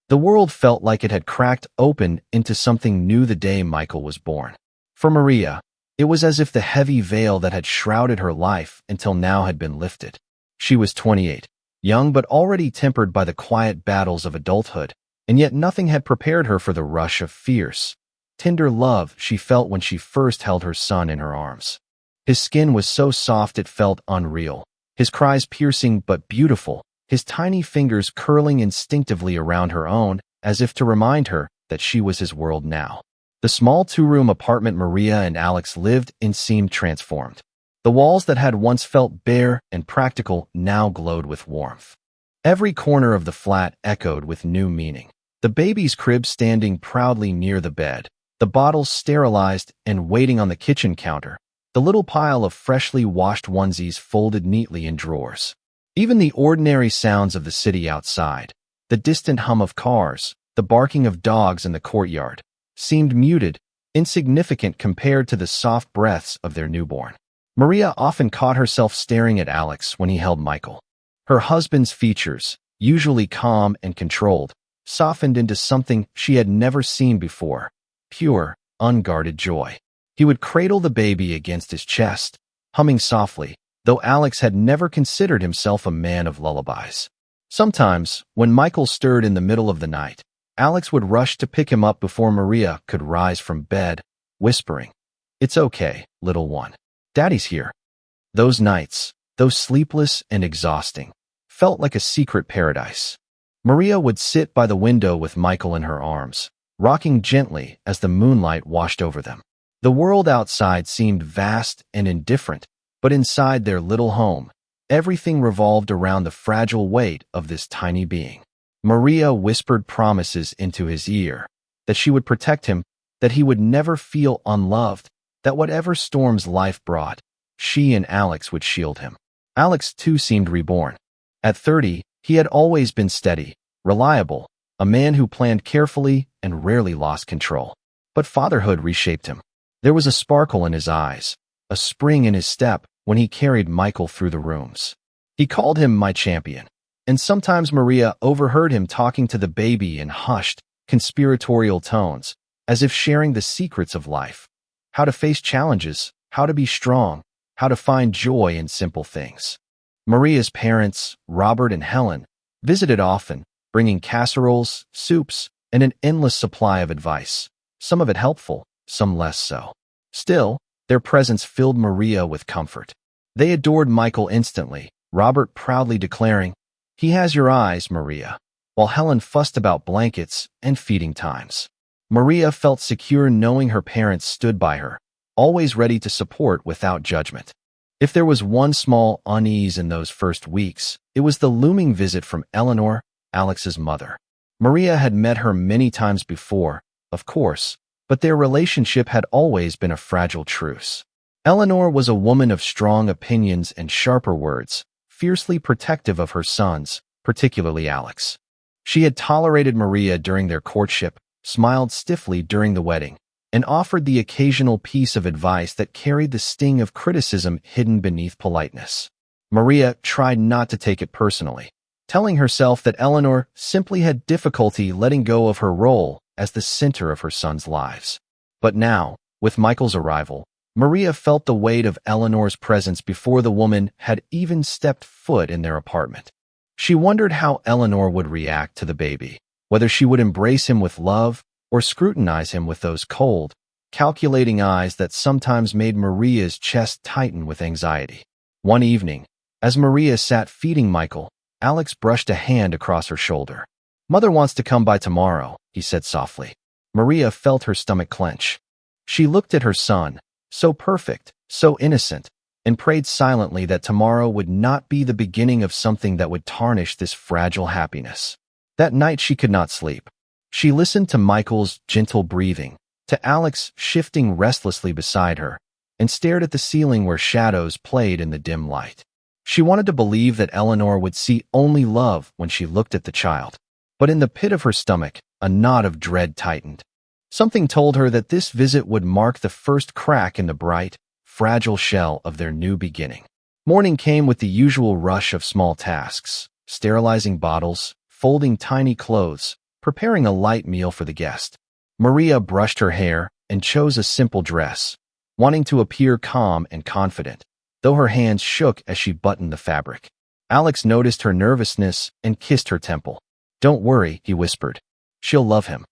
The world felt like it had cracked open into something new the day Michael was born. For Maria, it was as if the heavy veil that had shrouded her life until now had been lifted. She was 28, young but already tempered by the quiet battles of adulthood, and yet nothing had prepared her for the rush of fierce, tender love she felt when she first held her son in her arms. His skin was so soft it felt unreal, his cries piercing but beautiful, his tiny fingers curling instinctively around her own, as if to remind her that she was his world now. The small two-room apartment Maria and Alex lived in seemed transformed. The walls that had once felt bare and practical now glowed with warmth. Every corner of the flat echoed with new meaning. The baby's crib standing proudly near the bed, the bottles sterilized and waiting on the kitchen counter, the little pile of freshly washed onesies folded neatly in drawers. Even the ordinary sounds of the city outside, the distant hum of cars, the barking of dogs in the courtyard, seemed muted, insignificant compared to the soft breaths of their newborn. Maria often caught herself staring at Alex when he held Michael. Her husband's features, usually calm and controlled, softened into something she had never seen before, pure, unguarded joy. He would cradle the baby against his chest, humming softly, though Alex had never considered himself a man of lullabies. Sometimes, when Michael stirred in the middle of the night, Alex would rush to pick him up before Maria could rise from bed, whispering, "It's okay, little one. Daddy's here." Those nights, though sleepless and exhausting, felt like a secret paradise. Maria would sit by the window with Michael in her arms, rocking gently as the moonlight washed over them. The world outside seemed vast and indifferent, but inside their little home, everything revolved around the fragile weight of this tiny being. Maria whispered promises into his ear, that she would protect him, that he would never feel unloved, that whatever storms life brought, she and Alex would shield him. Alex too seemed reborn. At 30, he had always been steady, reliable, a man who planned carefully and rarely lost control. But fatherhood reshaped him. There was a sparkle in his eyes, a spring in his step when he carried Michael through the rooms. He called him my champion, and sometimes Maria overheard him talking to the baby in hushed, conspiratorial tones, as if sharing the secrets of life, how to face challenges, how to be strong, how to find joy in simple things. Maria's parents, Robert and Helen, visited often, bringing casseroles, soups, and an endless supply of advice, some of it helpful, some less so. Still, their presence filled Maria with comfort. They adored Michael instantly, Robert proudly declaring, "He has your eyes, Maria," while Helen fussed about blankets and feeding times. Maria felt secure knowing her parents stood by her, always ready to support without judgment. If there was one small unease in those first weeks, it was the looming visit from Eleanor, Alex's mother. Maria had met her many times before, of course, but their relationship had always been a fragile truce. Eleanor was a woman of strong opinions and sharper words, fiercely protective of her sons, particularly Alex. She had tolerated Maria during their courtship, smiled stiffly during the wedding, and offered the occasional piece of advice that carried the sting of criticism hidden beneath politeness. Maria tried not to take it personally, telling herself that Eleanor simply had difficulty letting go of her role as the center of her sons' lives. But now, with Michael's arrival, Maria felt the weight of Eleanor's presence before the woman had even stepped foot in their apartment. She wondered how Eleanor would react to the baby, whether she would embrace him with love or scrutinize him with those cold, calculating eyes that sometimes made Maria's chest tighten with anxiety. One evening, as Maria sat feeding Michael, Alex brushed a hand across her shoulder. "Mother wants to come by tomorrow," he said softly. Maria felt her stomach clench. She looked at her son, so perfect, so innocent, and prayed silently that tomorrow would not be the beginning of something that would tarnish this fragile happiness. That night she could not sleep. She listened to Michael's gentle breathing, to Alex shifting restlessly beside her, and stared at the ceiling where shadows played in the dim light. She wanted to believe that Eleanor would see only love when she looked at the child. But in the pit of her stomach, a knot of dread tightened. Something told her that this visit would mark the first crack in the bright, fragile shell of their new beginning. Morning came with the usual rush of small tasks, sterilizing bottles, folding tiny clothes, preparing a light meal for the guest. Maria brushed her hair and chose a simple dress, wanting to appear calm and confident, though her hands shook as she buttoned the fabric. Alex noticed her nervousness and kissed her temple. "Don't worry," he whispered. "She'll love him."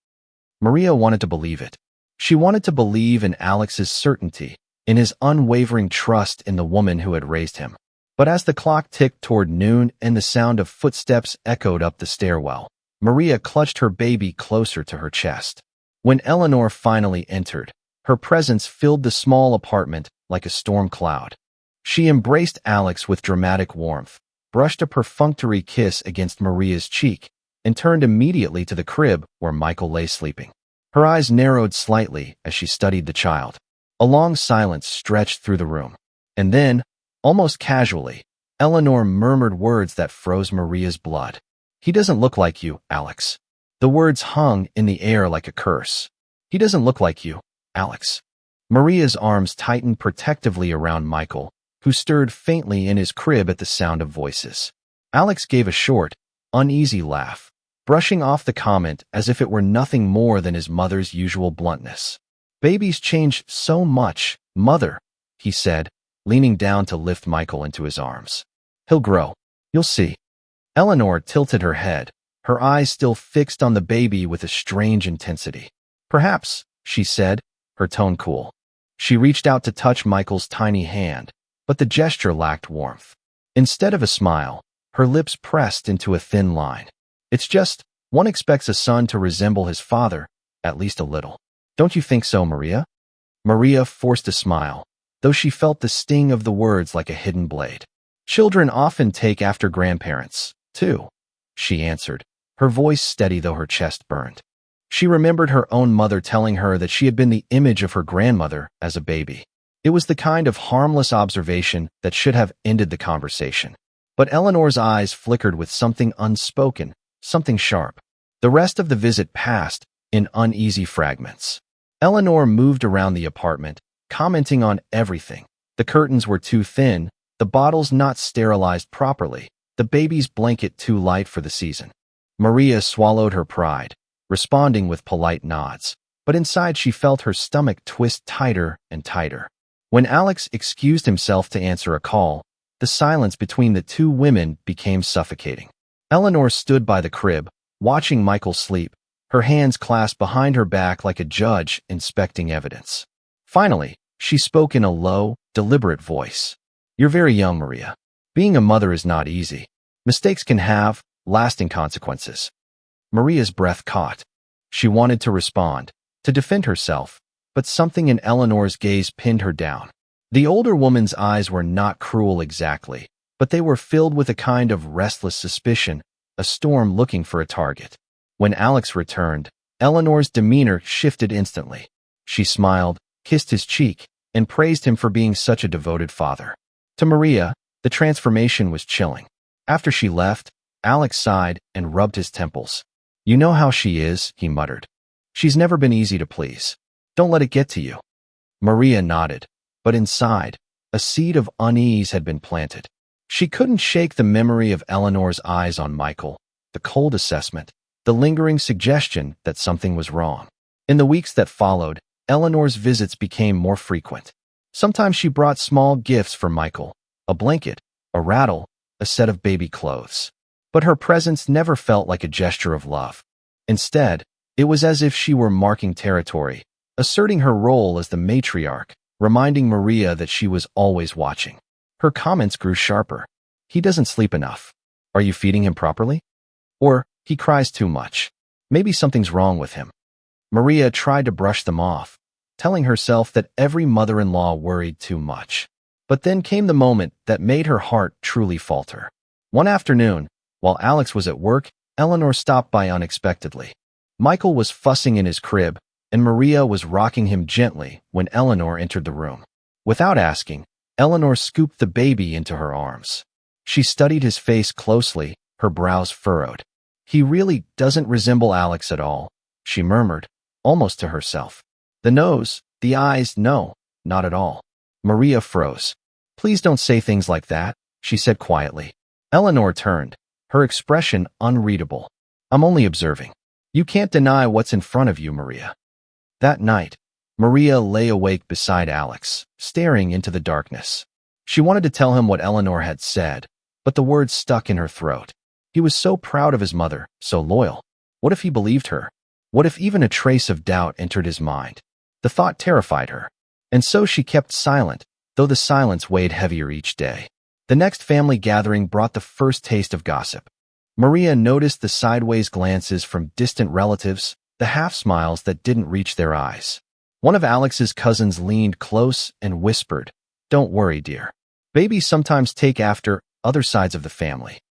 Maria wanted to believe it. She wanted to believe in Alex's certainty, in his unwavering trust in the woman who had raised him. But as the clock ticked toward noon and the sound of footsteps echoed up the stairwell, Maria clutched her baby closer to her chest. When Eleanor finally entered, her presence filled the small apartment like a storm cloud. She embraced Alex with dramatic warmth, brushed a perfunctory kiss against Maria's cheek, and turned immediately to the crib where Michael lay sleeping. Her eyes narrowed slightly as she studied the child. A long silence stretched through the room. And then, almost casually, Eleanor murmured words that froze Maria's blood. "He doesn't look like you, Alex." The words hung in the air like a curse. "He doesn't look like you, Alex." Maria's arms tightened protectively around Michael, who stirred faintly in his crib at the sound of voices. Alex gave a short, uneasy laugh, brushing off the comment as if it were nothing more than his mother's usual bluntness. "Babies change so much, Mother," he said, leaning down to lift Michael into his arms. "He'll grow. You'll see." Eleanor tilted her head, her eyes still fixed on the baby with a strange intensity. "Perhaps," she said, her tone cool. She reached out to touch Michael's tiny hand, but the gesture lacked warmth. Instead of a smile, her lips pressed into a thin line. "It's just, one expects a son to resemble his father, at least a little. Don't you think so, Maria?" Maria forced a smile, though she felt the sting of the words like a hidden blade. "Children often take after grandparents, too," she answered, her voice steady though her chest burned. She remembered her own mother telling her that she had been the image of her grandmother as a baby. It was the kind of harmless observation that should have ended the conversation. But Eleanor's eyes flickered with something unspoken, something sharp. The rest of the visit passed in uneasy fragments. Eleanor moved around the apartment, commenting on everything. The curtains were too thin, the bottles not sterilized properly, the baby's blanket too light for the season. Maria swallowed her pride, responding with polite nods, but inside she felt her stomach twist tighter and tighter. When Alex excused himself to answer a call, the silence between the two women became suffocating. Eleanor stood by the crib, watching Michael sleep, her hands clasped behind her back like a judge inspecting evidence. Finally, she spoke in a low, deliberate voice. "You're very young, Maria. Being a mother is not easy. Mistakes can have lasting consequences." Maria's breath caught. She wanted to respond, to defend herself, but something in Eleanor's gaze pinned her down. The older woman's eyes were not cruel exactly, but they were filled with a kind of restless suspicion, a storm looking for a target. When Alex returned, Eleanor's demeanor shifted instantly. She smiled, kissed his cheek, and praised him for being such a devoted father. To Maria, the transformation was chilling. After she left, Alex sighed and rubbed his temples. "You know how she is," he muttered. "She's never been easy to please. Don't let it get to you." Maria nodded, but inside, a seed of unease had been planted. She couldn't shake the memory of Eleanor's eyes on Michael, the cold assessment, the lingering suggestion that something was wrong. In the weeks that followed, Eleanor's visits became more frequent. Sometimes she brought small gifts for Michael, a blanket, a rattle, a set of baby clothes. But her presence never felt like a gesture of love. Instead, it was as if she were marking territory, asserting her role as the matriarch, reminding Maria that she was always watching. Her comments grew sharper. "He doesn't sleep enough. Are you feeding him properly?" Or, "He cries too much. Maybe something's wrong with him." Maria tried to brush them off, telling herself that every mother-in-law worried too much. But then came the moment that made her heart truly falter. One afternoon, while Alex was at work, Eleanor stopped by unexpectedly. Michael was fussing in his crib, and Maria was rocking him gently when Eleanor entered the room. Without asking, Eleanor scooped the baby into her arms. She studied his face closely, her brows furrowed. "He really doesn't resemble Alex at all," she murmured, almost to herself. "The nose, the eyes, no, not at all." Maria froze. "Please don't say things like that," she said quietly. Eleanor turned, her expression unreadable. "I'm only observing. You can't deny what's in front of you, Maria. That night, Maria lay awake beside Alex, staring into the darkness. She wanted to tell him what Eleanor had said, but the words stuck in her throat. He was so proud of his mother, so loyal. What if he believed her? What if even a trace of doubt entered his mind? The thought terrified her. And so she kept silent, though the silence weighed heavier each day. The next family gathering brought the first taste of gossip. Maria noticed the sideways glances from distant relatives, the half-smiles that didn't reach their eyes. One of Alex's cousins leaned close and whispered, "Don't worry, dear. Babies sometimes take after other sides of the family."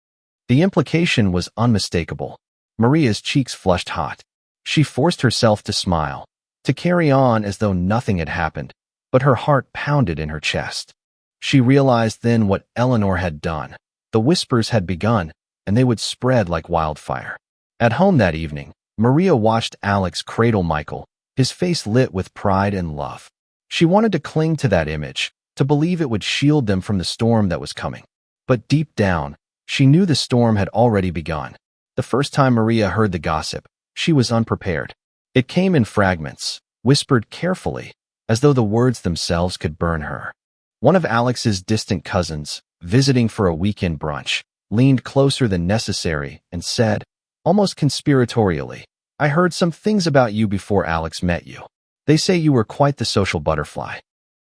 The implication was unmistakable. Maria's cheeks flushed hot. She forced herself to smile, to carry on as though nothing had happened, but her heart pounded in her chest. She realized then what Eleanor had done. The whispers had begun, and they would spread like wildfire. At home that evening, Maria watched Alex cradle Michael, his face lit with pride and love. She wanted to cling to that image, to believe it would shield them from the storm that was coming. But deep down, she knew the storm had already begun. The first time Maria heard the gossip, she was unprepared. It came in fragments, whispered carefully, as though the words themselves could burn her. One of Alex's distant cousins, visiting for a weekend brunch, leaned closer than necessary and said, almost conspiratorially, "I heard some things about you before Alex met you. They say you were quite the social butterfly."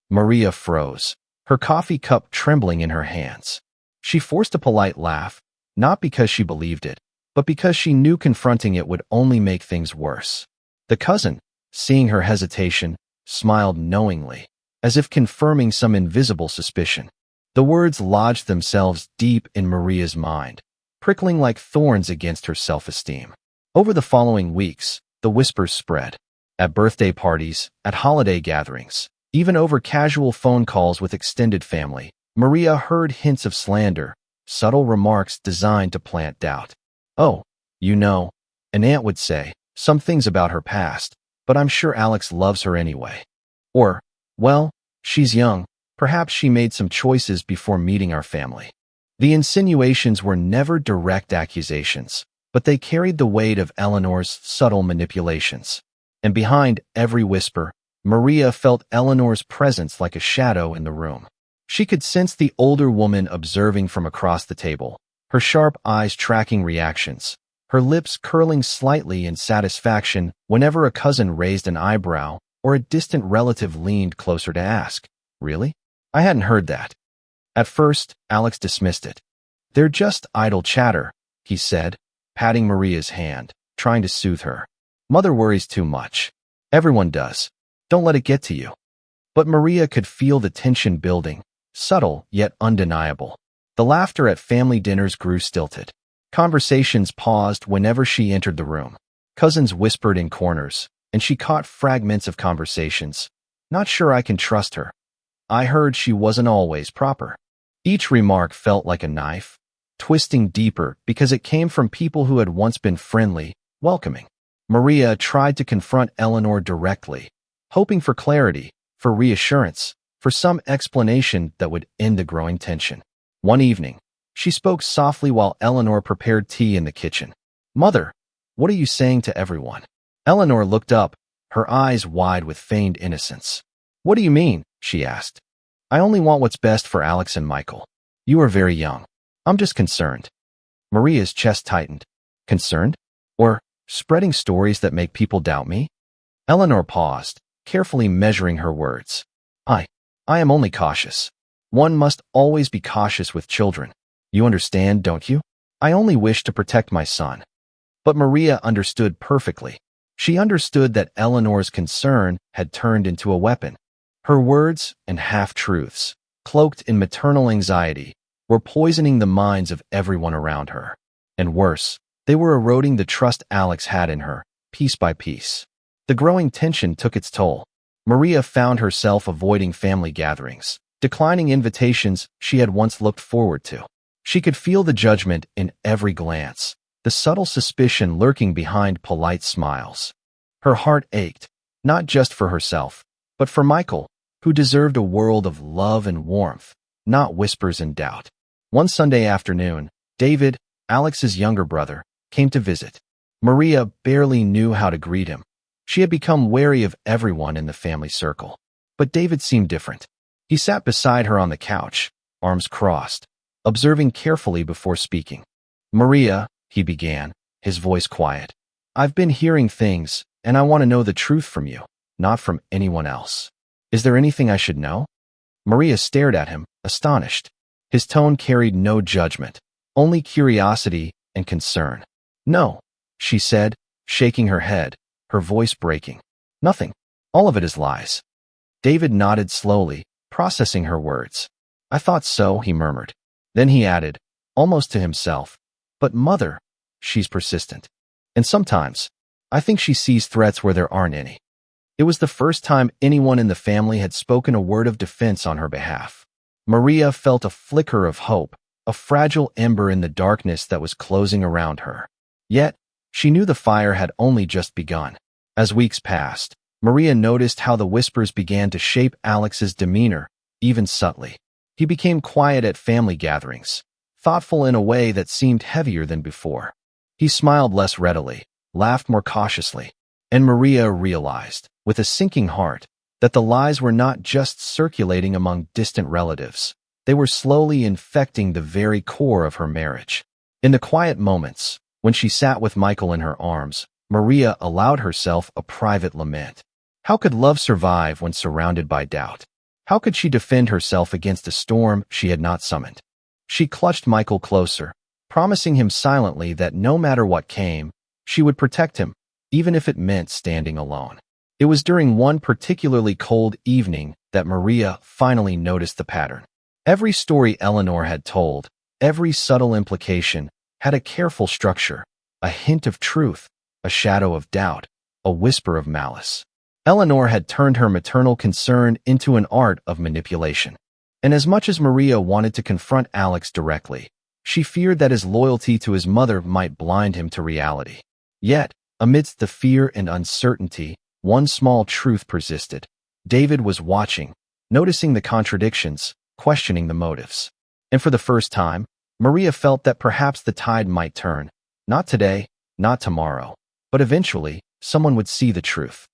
Maria froze, her coffee cup trembling in her hands. She forced a polite laugh, not because she believed it, but because she knew confronting it would only make things worse. The cousin, seeing her hesitation, smiled knowingly, as if confirming some invisible suspicion. The words lodged themselves deep in Maria's mind, prickling like thorns against her self-esteem. Over the following weeks, the whispers spread. At birthday parties, at holiday gatherings, even over casual phone calls with extended family, Maria heard hints of slander, subtle remarks designed to plant doubt. "Oh, you know," an aunt would say, "some things about her past, but I'm sure Alex loves her anyway." Or, "Well, she's young. Perhaps she made some choices before meeting our family." The insinuations were never direct accusations, but they carried the weight of Eleanor's subtle manipulations. And behind every whisper, Maria felt Eleanor's presence like a shadow in the room. She could sense the older woman observing from across the table, her sharp eyes tracking reactions, her lips curling slightly in satisfaction whenever a cousin raised an eyebrow or a distant relative leaned closer to ask, "Really? I hadn't heard that." At first, Alex dismissed it. "They're just idle chatter," he said, patting Maria's hand, trying to soothe her. "Mother worries too much. Everyone does. Don't let it get to you." But Maria could feel the tension building, subtle yet undeniable. The laughter at family dinners grew stilted. Conversations paused whenever she entered the room. Cousins whispered in corners, and she caught fragments of conversations. "Not sure I can trust her. I heard she wasn't always proper." Each remark felt like a knife, twisting deeper because it came from people who had once been friendly, welcoming. Maria tried to confront Eleanor directly, hoping for clarity, for reassurance, for some explanation that would end the growing tension. One evening, she spoke softly while Eleanor prepared tea in the kitchen. "Mother, what are you saying to everyone?" Eleanor looked up, her eyes wide with feigned innocence. "What do you mean?" she asked. "I only want what's best for Alex and Michael. You are very young. I'm just concerned." Maria's chest tightened. "Concerned? Or spreading stories that make people doubt me?" Eleanor paused, carefully measuring her words. I am only cautious. One must always be cautious with children. You understand, don't you? I only wish to protect my son." But Maria understood perfectly. She understood that Eleanor's concern had turned into a weapon. Her words and half-truths, cloaked in maternal anxiety, were poisoning the minds of everyone around her. And worse, they were eroding the trust Alex had in her, piece by piece. The growing tension took its toll. Maria found herself avoiding family gatherings, declining invitations she had once looked forward to. She could feel the judgment in every glance, the subtle suspicion lurking behind polite smiles. Her heart ached, not just for herself, but for Michael, who deserved a world of love and warmth, not whispers and doubt. One Sunday afternoon, David, Alex's younger brother, came to visit. Maria barely knew how to greet him. She had become wary of everyone in the family circle. But David seemed different. He sat beside her on the couch, arms crossed, observing carefully before speaking. "Maria," he began, his voice quiet. "I've been hearing things, and I want to know the truth from you, not from anyone else. Is there anything I should know?" Maria stared at him, astonished. His tone carried no judgment, only curiosity and concern. "No," she said, shaking her head, her voice breaking. "Nothing. All of it is lies." David nodded slowly, processing her words. "I thought so," he murmured. Then he added, almost to himself, "But Mother, she's persistent. And sometimes, I think she sees threats where there aren't any." It was the first time anyone in the family had spoken a word of defense on her behalf. Maria felt a flicker of hope, a fragile ember in the darkness that was closing around her. Yet, she knew the fire had only just begun. As weeks passed, Maria noticed how the whispers began to shape Alex's demeanor, even subtly. He became quiet at family gatherings, thoughtful in a way that seemed heavier than before. He smiled less readily, laughed more cautiously, and Maria realized, with a sinking heart, that the lies were not just circulating among distant relatives. They were slowly infecting the very core of her marriage. In the quiet moments, when she sat with Michael in her arms, Maria allowed herself a private lament. How could love survive when surrounded by doubt? How could she defend herself against a storm she had not summoned? She clutched Michael closer, promising him silently that no matter what came, she would protect him, even if it meant standing alone. It was during one particularly cold evening that Maria finally noticed the pattern. Every story Eleanor had told, every subtle implication, had a careful structure, a hint of truth, a shadow of doubt, a whisper of malice. Eleanor had turned her maternal concern into an art of manipulation. And as much as Maria wanted to confront Alex directly, she feared that his loyalty to his mother might blind him to reality. Yet, amidst the fear and uncertainty, one small truth persisted. David was watching, noticing the contradictions, questioning the motives. And for the first time, Maria felt that perhaps the tide might turn. Not today, not tomorrow, but eventually, someone would see the truth.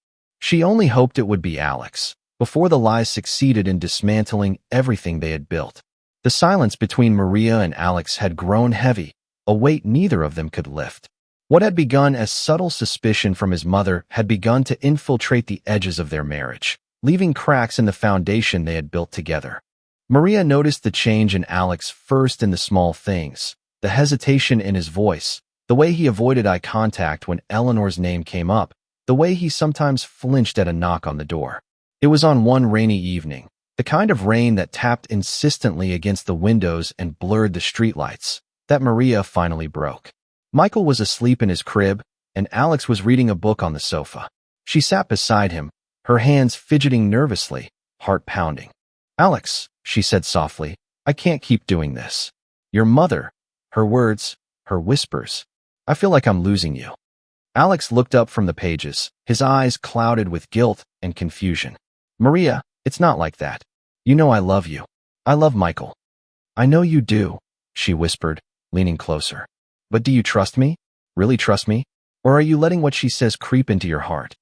She only hoped it would be Alex, before the lies succeeded in dismantling everything they had built. The silence between Maria and Alex had grown heavy, a weight neither of them could lift. What had begun as subtle suspicion from his mother had begun to infiltrate the edges of their marriage, leaving cracks in the foundation they had built together. Maria noticed the change in Alex first in the small things, the hesitation in his voice, the way he avoided eye contact when Eleanor's name came up, the way he sometimes flinched at a knock on the door. It was on one rainy evening, the kind of rain that tapped insistently against the windows and blurred the streetlights, that Maria finally broke. Michael was asleep in his crib, and Alex was reading a book on the sofa. She sat beside him, her hands fidgeting nervously, heart pounding. "Alex," she said softly, "I can't keep doing this. Your mother," her words, her whispers. "I feel like I'm losing you." Alex looked up from the pages, his eyes clouded with guilt and confusion. "Maria, it's not like that. You know I love you. I love Michael." "I know you do," she whispered, leaning closer. "But do you trust me? Really trust me? Or are you letting what she says creep into your heart?"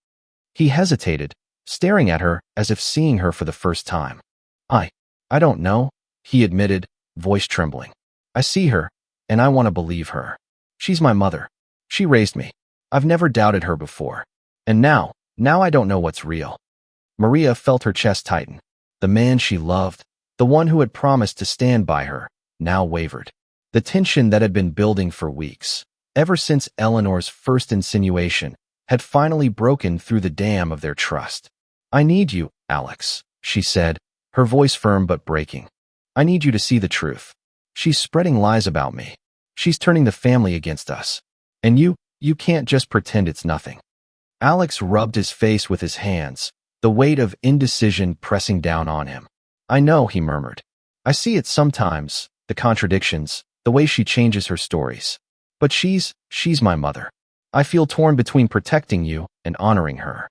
He hesitated, staring at her as if seeing her for the first time. I don't know," he admitted, voice trembling. "I see her, and I want to believe her. She's my mother. She raised me. I've never doubted her before. And now I don't know what's real." Maria felt her chest tighten. The man she loved, the one who had promised to stand by her, now wavered. The tension that had been building for weeks, ever since Eleanor's first insinuation, had finally broken through the dam of their trust. "I need you, Alex," she said, her voice firm but breaking. "I need you to see the truth. She's spreading lies about me. She's turning the family against us. And you can't just pretend it's nothing." Alex rubbed his face with his hands, the weight of indecision pressing down on him. "I know," he murmured. "I see it sometimes, the contradictions, the way she changes her stories. But she's my mother. I feel torn between protecting you and honoring her."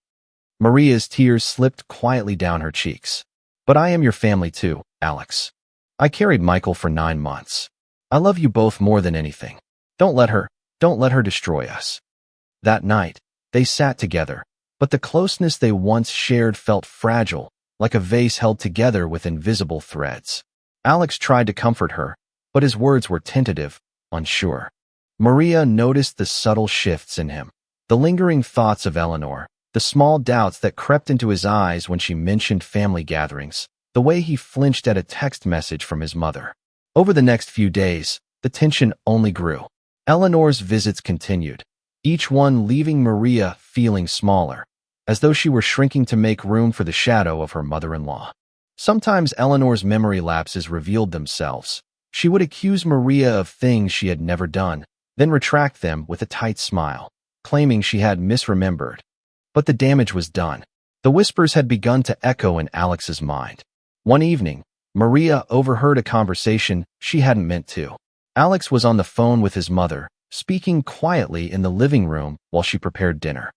Maria's tears slipped quietly down her cheeks. "But I am your family too, Alex. I carried Michael for 9 months. I love you both more than anything. Don't let her destroy us." That night, they sat together, but the closeness they once shared felt fragile, like a vase held together with invisible threads. Alex tried to comfort her, but his words were tentative, unsure. Maria noticed the subtle shifts in him, the lingering thoughts of Eleanor, the small doubts that crept into his eyes when she mentioned family gatherings, the way he flinched at a text message from his mother. Over the next few days, the tension only grew. Eleanor's visits continued, each one leaving Maria feeling smaller, as though she were shrinking to make room for the shadow of her mother-in-law. Sometimes Eleanor's memory lapses revealed themselves. She would accuse Maria of things she had never done, then retract them with a tight smile, claiming she had misremembered. But the damage was done. The whispers had begun to echo in Alex's mind. One evening, Maria overheard a conversation she hadn't meant to. Alex was on the phone with his mother, speaking quietly in the living room while she prepared dinner.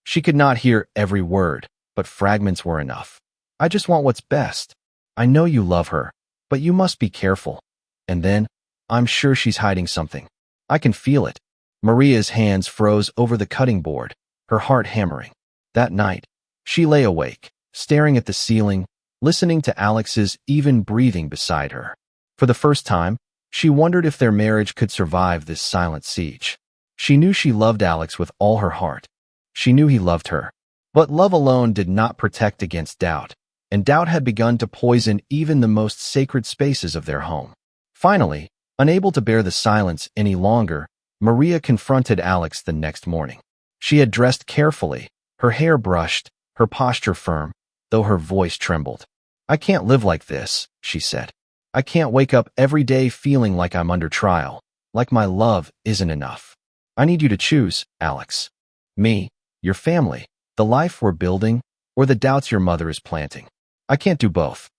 She could not hear every word, but fragments were enough. "I just want what's best. I know you love her, but you must be careful." And then, "I'm sure she's hiding something. I can feel it." Maria's hands froze over the cutting board, her heart hammering. That night, she lay awake, staring at the ceiling, listening to Alex's even breathing beside her. For the first time, she wondered if their marriage could survive this silent siege. She knew she loved Alex with all her heart. She knew he loved her. But love alone did not protect against doubt, and doubt had begun to poison even the most sacred spaces of their home. Finally, unable to bear the silence any longer, Maria confronted Alex the next morning. She had dressed carefully, her hair brushed, her posture firm, though her voice trembled. "I can't live like this," she said. "I can't wake up every day feeling like I'm under trial, like my love isn't enough. I need you to choose, Alex. Me, your family, the life we're building, or the doubts your mother is planting. I can't do both."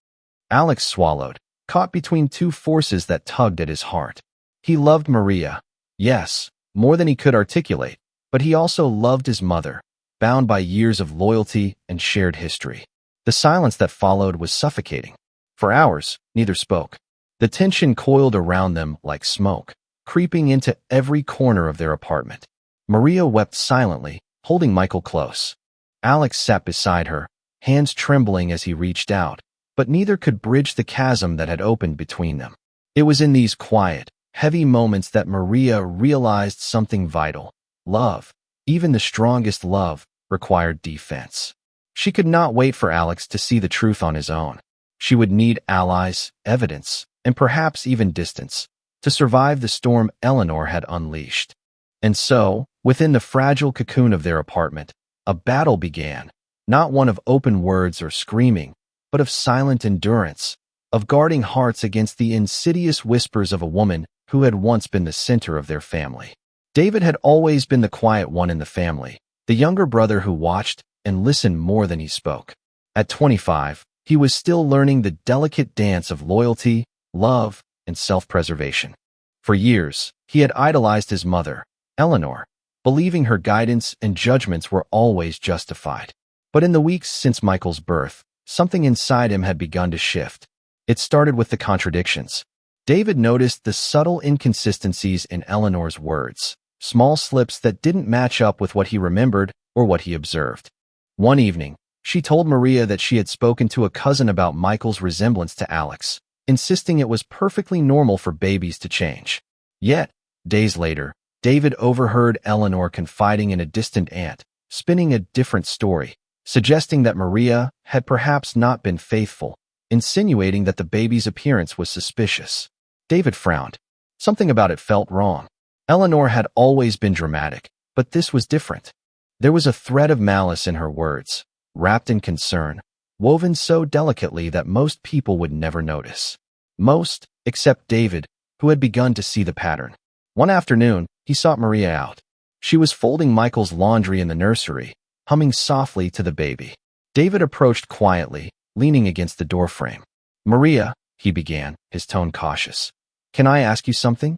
Alex swallowed, caught between two forces that tugged at his heart. He loved Maria, yes, more than he could articulate, but he also loved his mother, bound by years of loyalty and shared history. The silence that followed was suffocating. For hours, neither spoke. The tension coiled around them like smoke, creeping into every corner of their apartment. Maria wept silently, holding Michael close. Alex sat beside her, hands trembling as he reached out, but neither could bridge the chasm that had opened between them. It was in these quiet, heavy moments that Maria realized something vital. Love, even the strongest love, required defense. She could not wait for Alex to see the truth on his own. She would need allies, evidence, and perhaps even distance, to survive the storm Eleanor had unleashed. And so, within the fragile cocoon of their apartment, a battle began, not one of open words or screaming, but of silent endurance, of guarding hearts against the insidious whispers of a woman who had once been the center of their family. David had always been the quiet one in the family, the younger brother who watched and listened more than he spoke. At 25, he was still learning the delicate dance of loyalty, love, and self-preservation. For years, he had idolized his mother, Eleanor, believing her guidance and judgments were always justified. But in the weeks since Michael's birth, something inside him had begun to shift. It started with the contradictions. David noticed the subtle inconsistencies in Eleanor's words, small slips that didn't match up with what he remembered or what he observed. One evening, she told Maria that she had spoken to a cousin about Michael's resemblance to Alex, insisting it was perfectly normal for babies to change. Yet, days later, David overheard Eleanor confiding in a distant aunt, spinning a different story, suggesting that Maria had perhaps not been faithful, insinuating that the baby's appearance was suspicious. David frowned. Something about it felt wrong. Eleanor had always been dramatic, but this was different. There was a thread of malice in her words, wrapped in concern, woven so delicately that most people would never notice. Most, except David, who had begun to see the pattern. One afternoon, he sought Maria out. She was folding Michael's laundry in the nursery, humming softly to the baby. David approached quietly, leaning against the doorframe. "Maria," he began, his tone cautious. "Can I ask you something?"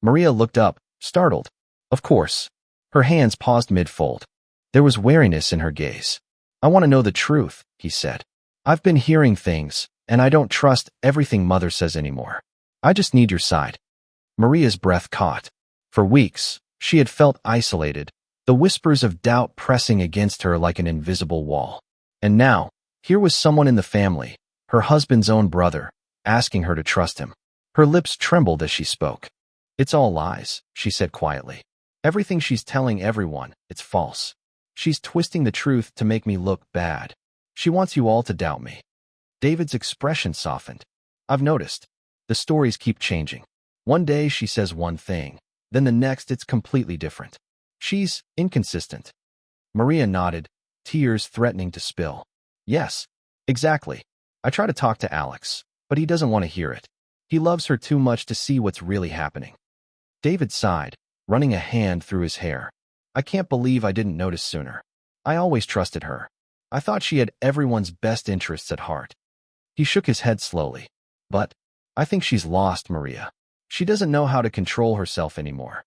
Maria looked up, startled. "Of course." Her hands paused mid-fold. There was wariness in her gaze. "I want to know the truth," he said. "I've been hearing things, and I don't trust everything Mother says anymore. I just need your side." Maria's breath caught. For weeks, she had felt isolated, the whispers of doubt pressing against her like an invisible wall. And now, here was someone in the family, her husband's own brother, asking her to trust him. Her lips trembled as she spoke. "It's all lies," she said quietly. "Everything she's telling everyone, it's false. She's twisting the truth to make me look bad. She wants you all to doubt me." David's expression softened. "I've noticed. The stories keep changing. One day she says one thing, then the next it's completely different. She's inconsistent." Maria nodded, tears threatening to spill. "Yes, exactly. I try to talk to Alex, but he doesn't want to hear it. He loves her too much to see what's really happening." David sighed, running a hand through his hair. "I can't believe I didn't notice sooner. I always trusted her. I thought she had everyone's best interests at heart." He shook his head slowly. "But I think she's lost, Maria. She doesn't know how to control herself anymore."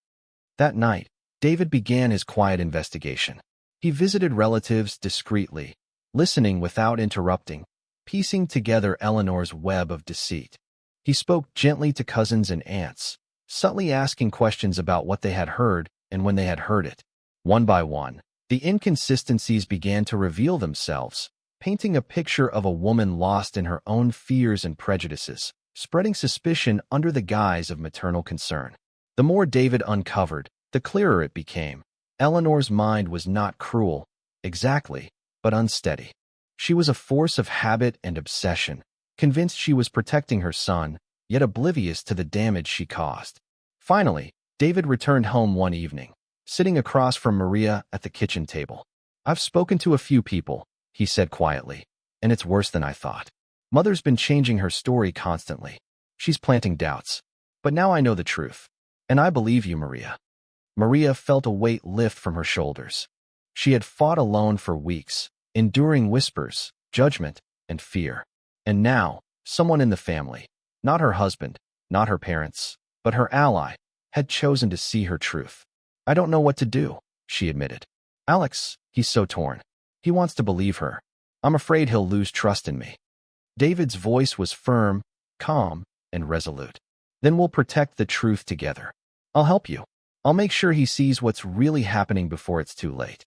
That night, David began his quiet investigation. He visited relatives discreetly, listening without interrupting, piecing together Eleanor's web of deceit. He spoke gently to cousins and aunts, subtly asking questions about what they had heard and when they had heard it. One by one, the inconsistencies began to reveal themselves, painting a picture of a woman lost in her own fears and prejudices, spreading suspicion under the guise of maternal concern. The more David uncovered, the clearer it became. Eleanor's mind was not cruel, exactly, but unsteady. She was a force of habit and obsession, convinced she was protecting her son, yet oblivious to the damage she caused. Finally, David returned home one evening, sitting across from Maria at the kitchen table. "I've spoken to a few people," he said quietly, "and it's worse than I thought. Mother's been changing her story constantly. She's planting doubts. But now I know the truth. And I believe you, Maria." Maria felt a weight lift from her shoulders. She had fought alone for weeks, enduring whispers, judgment, and fear. And now, someone in the family, not her husband, not her parents, but her ally, had chosen to see her truth. "I don't know what to do," she admitted. "Alex, he's so torn. He wants to believe her. I'm afraid he'll lose trust in me." David's voice was firm, calm, and resolute. "Then we'll protect the truth together. I'll help you. I'll make sure he sees what's really happening before it's too late."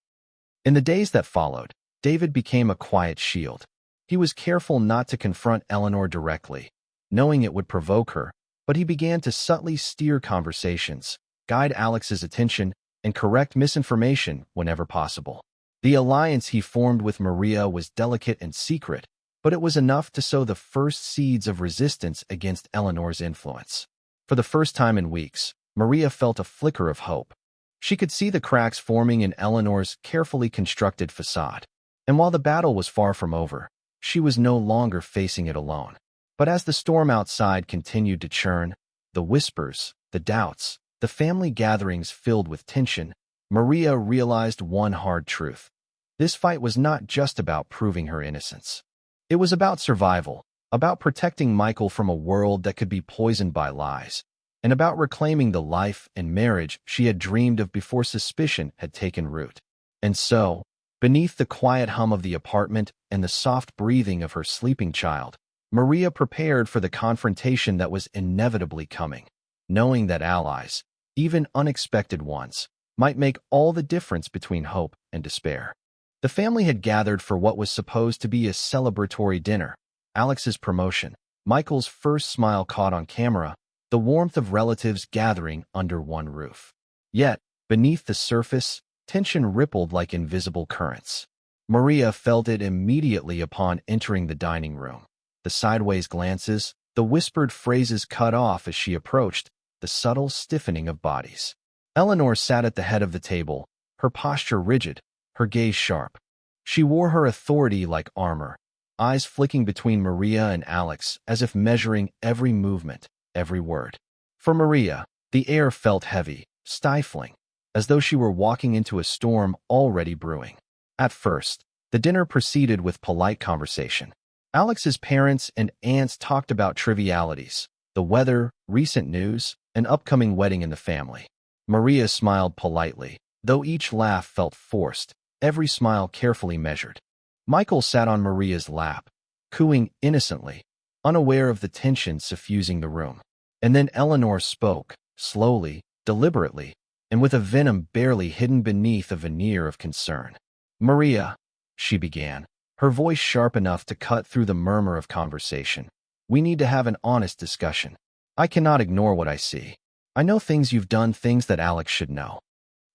In the days that followed, David became a quiet shield. He was careful not to confront Eleanor directly, knowing it would provoke her, but he began to subtly steer conversations, guide Alex's attention, and correct misinformation whenever possible. The alliance he formed with Maria was delicate and secret, but it was enough to sow the first seeds of resistance against Eleanor's influence. For the first time in weeks, Maria felt a flicker of hope. She could see the cracks forming in Eleanor's carefully constructed facade. And while the battle was far from over, she was no longer facing it alone. But as the storm outside continued to churn, the whispers, the doubts, the family gatherings filled with tension, Maria realized one hard truth. This fight was not just about proving her innocence. It was about survival, about protecting Michael from a world that could be poisoned by lies, and about reclaiming the life and marriage she had dreamed of before suspicion had taken root. And so, beneath the quiet hum of the apartment and the soft breathing of her sleeping child, Maria prepared for the confrontation that was inevitably coming, knowing that allies, even unexpected ones, might make all the difference between hope and despair. The family had gathered for what was supposed to be a celebratory dinner, Alex's promotion, Michael's first smile caught on camera, the warmth of relatives gathering under one roof. Yet, beneath the surface, tension rippled like invisible currents. Maria felt it immediately upon entering the dining room. The sideways glances, the whispered phrases cut off as she approached, the subtle stiffening of bodies. Eleanor sat at the head of the table, her posture rigid, her gaze sharp. She wore her authority like armor, eyes flicking between Maria and Alex as if measuring every movement, every word. For Maria, the air felt heavy, stifling, as though she were walking into a storm already brewing. At first, the dinner proceeded with polite conversation. Alex's parents and aunts talked about trivialities, the weather, recent news, an upcoming wedding in the family. Maria smiled politely, though each laugh felt forced, every smile carefully measured. Michael sat on Maria's lap, cooing innocently, unaware of the tension suffusing the room. And then Eleanor spoke, slowly, deliberately, and with a venom barely hidden beneath a veneer of concern. "Maria," she began, her voice sharp enough to cut through the murmur of conversation. "We need to have an honest discussion. I cannot ignore what I see. I know things you've done, things that Alex should know."